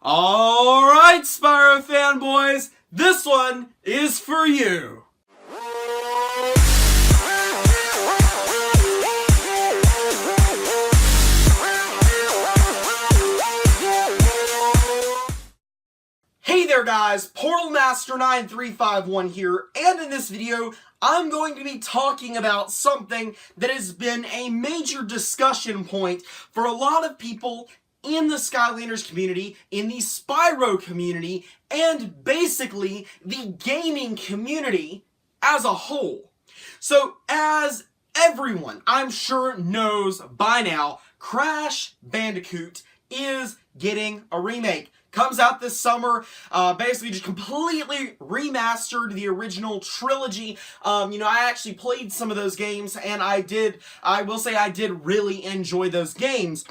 Alright, Spyro fanboys, this one is for you. Hey there guys, Portal Master 9351 here, and in this video, I'm going to be talking about something that has been a major discussion point for a lot of people in the Skylanders community, in the Spyro community, and basically the gaming community as a whole. So, as everyone I'm sure knows by now, Crash Bandicoot is getting a remake. Comes out this summer, basically just completely remastered the original trilogy. I actually played some of those games, and I will say I did really enjoy those games.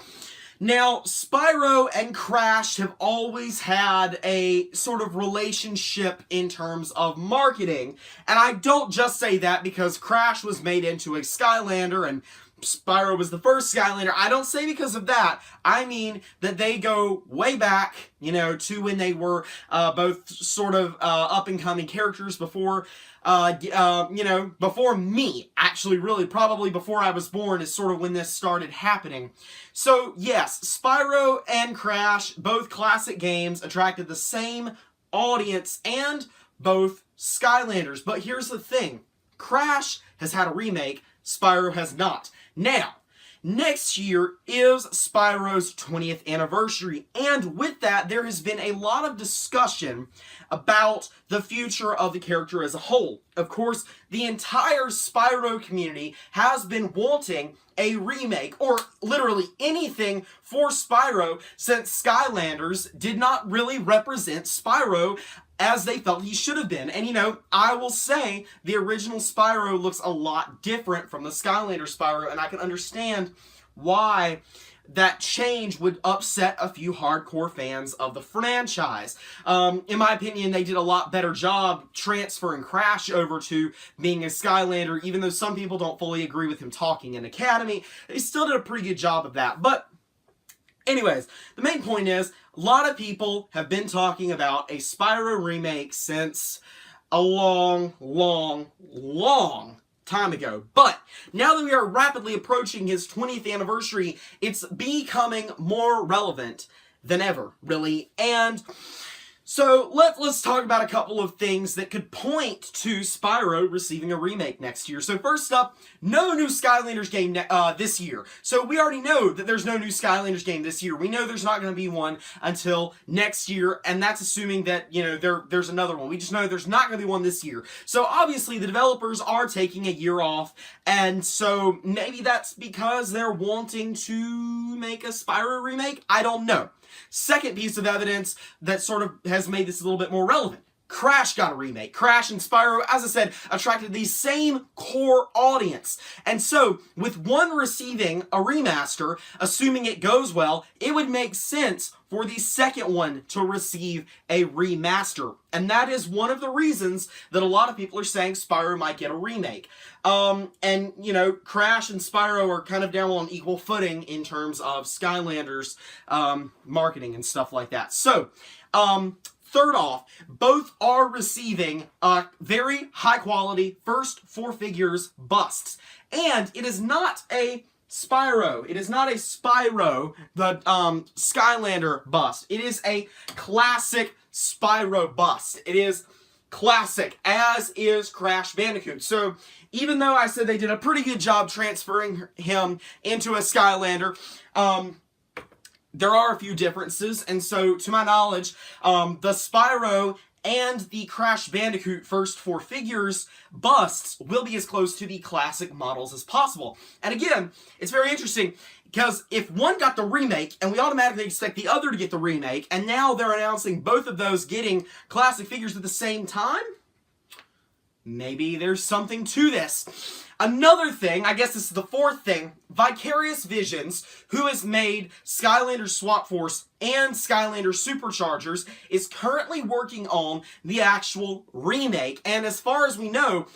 Now, Spyro and Crash have always had a sort of relationship in terms of marketing, and I don't just say that because Crash was made into a Skylander and Spyro was the first Skylander. I don't say because of that. I mean that they go way back, to when they were both sort of up-and-coming characters before, before me. Actually, really, probably before I was born is sort of when this started happening. So, yes, Spyro and Crash, both classic games, attracted the same audience and both Skylanders. But here's the thing. Crash has had a remake, Spyro has not. Now, next year is Spyro's 20th anniversary, and with that, there has been a lot of discussion about the future of the character as a whole. Of course, the entire Spyro community has been wanting a remake, or literally anything for Spyro, since Skylanders did not really represent Spyro as they felt he should have been. And I will say the original Spyro looks a lot different from the Skylander Spyro, and I can understand why that change would upset a few hardcore fans of the franchise. In my opinion, they did a lot better job transferring Crash over to being a Skylander, even though some people don't fully agree with him talking in Academy. They still did a pretty good job of that. But anyways, the main point is, a lot of people have been talking about a Spyro remake since a long time ago. But now that we are rapidly approaching his 20th anniversary, it's becoming more relevant than ever, really. And so let's talk about a couple of things that could point to Spyro receiving a remake next year. So first up, no new Skylanders game this year. So we already know that there's no new Skylanders game this year. We know there's not going to be one until next year, and that's assuming that, there's another one. We just know there's not going to be one this year. So obviously the developers are taking a year off, and so maybe that's because they're wanting to make a Spyro remake? I don't know. Second piece of evidence that sort of has made this a little bit more relevant. Crash got a remake. Crash and Spyro, as I said, attracted the same core audience. And so, with one receiving a remaster, assuming it goes well, it would make sense for the second one to receive a remaster. And that is one of the reasons that a lot of people are saying Spyro might get a remake. Crash and Spyro are kind of down on equal footing in terms of Skylanders marketing and stuff like that. So, third off, both are receiving very high quality first four figures busts. And it is not a Spyro. It is not a Spyro, the Skylander bust. It is a classic Spyro bust. It is classic, as is Crash Bandicoot. So, even though I said they did a pretty good job transferring him into a Skylander, there are a few differences, and so, to my knowledge, the Spyro and the Crash Bandicoot first four figures busts will be as close to the classic models as possible. And again, it's very interesting, because if one got the remake, and we automatically expect the other to get the remake, and now they're announcing both of those getting classic figures at the same time, maybe there's something to this. Another thing, I guess this is the fourth thing, Vicarious Visions, who has made Skylanders Swap Force and Skylanders Superchargers, is currently working on the actual remake. And as far as we know,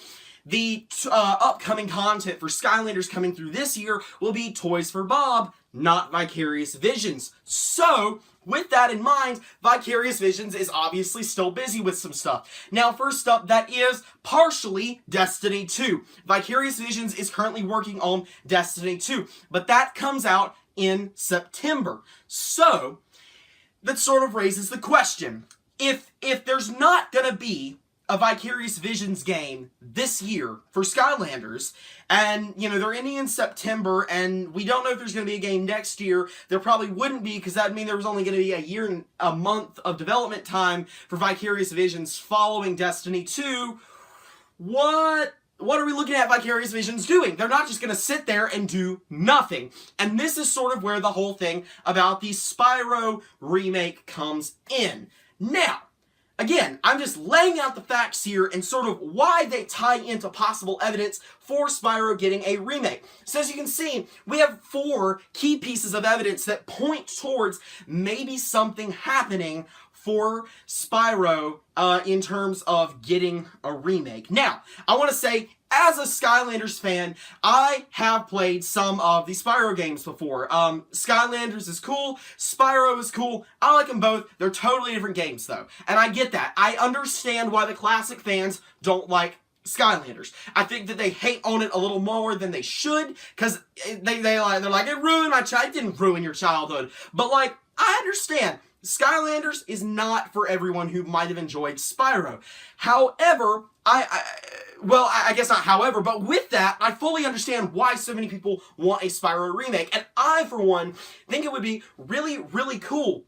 the upcoming content for Skylanders coming through this year will be Toys for Bob not Vicarious Visions. So, with that in mind, Vicarious Visions is obviously still busy with some stuff. Now, first up, that is partially Destiny 2. Vicarious Visions is currently working on Destiny 2, but that comes out in September. So, that sort of raises the question. If there's not gonna be a Vicarious Visions game this year for Skylanders, and, you know, they're ending in September, and we don't know if there's going to be a game next year. There probably wouldn't be, because that would mean there was only going to be a year and a month of development time for Vicarious Visions following Destiny 2. What are we looking at Vicarious Visions doing? They're not just going to sit there and do nothing. And this is sort of where the whole thing about the Spyro remake comes in. Now, again, I'm just laying out the facts here and sort of why they tie into possible evidence for Spyro getting a remake. So as you can see, we have 4 key pieces of evidence that point towards maybe something happening for Spyro in terms of getting a remake. Now, I want to say, as a Skylanders fan, I have played some of the Spyro games before. Skylanders is cool, Spyro is cool, I like them both. They're totally different games though, and I get that. I understand why the classic fans don't like Skylanders. I think that they hate on it a little more than they should, because they're like, it ruined my childhood. It didn't ruin your childhood, but like, I understand. Skylanders is not for everyone who might have enjoyed Spyro. However, I guess not however, but with that, I fully understand why so many people want a Spyro remake. And I, for one, think it would be really, really cool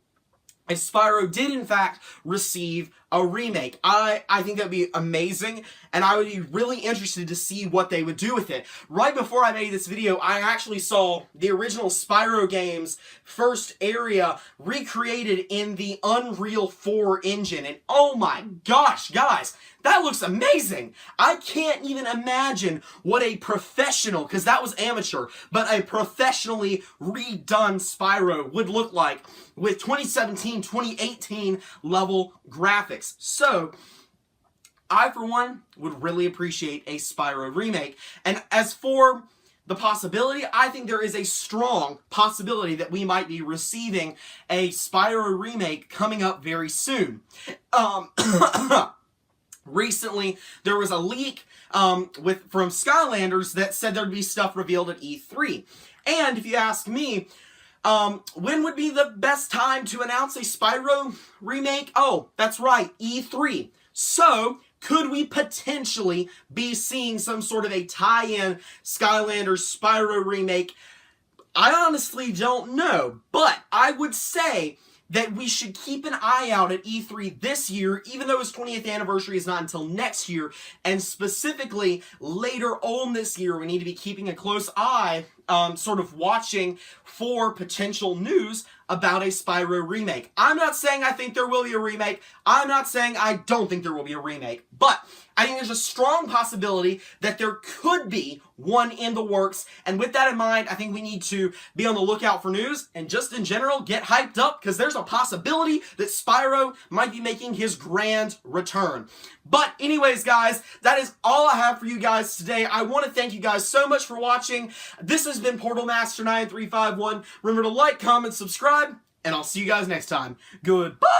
if Spyro did, in fact, receive a remake. I think that would be amazing, and I would be really interested to see what they would do with it. Right before I made this video, I actually saw the original Spyro game's first area recreated in the Unreal 4 engine, and oh my gosh, guys, that looks amazing! I can't even imagine what a professional, because that was amateur, but a professionally redone Spyro would look like with 2017, 2018 level graphics. So, I, for one, would really appreciate a Spyro remake. And as for the possibility, I think there is a strong possibility that we might be receiving a Spyro remake coming up very soon. Recently, there was a leak from Skylanders that said there'd be stuff revealed at E3. And if you ask me, when would be the best time to announce a Spyro remake? Oh, that's right, E3. So, could we potentially be seeing some sort of a tie-in Skylanders Spyro remake? I honestly don't know, but I would say that we should keep an eye out at E3 this year, even though its 20th anniversary is not until next year, and specifically later on this year, we need to be keeping a close eye, sort of watching for potential news about a Spyro remake. I'm not saying I think there will be a remake. I'm not saying I don't think there will be a remake, but I think there's a strong possibility that there could be one in the works, and with that in mind, I think we need to be on the lookout for news, and just in general, get hyped up, because there's a possibility that Spyro might be making his grand return. But anyways, guys, that is all I have for you guys today. I want to thank you guys so much for watching. This has been Portal Master 9351. Remember to like, comment, subscribe, and I'll see you guys next time. Goodbye!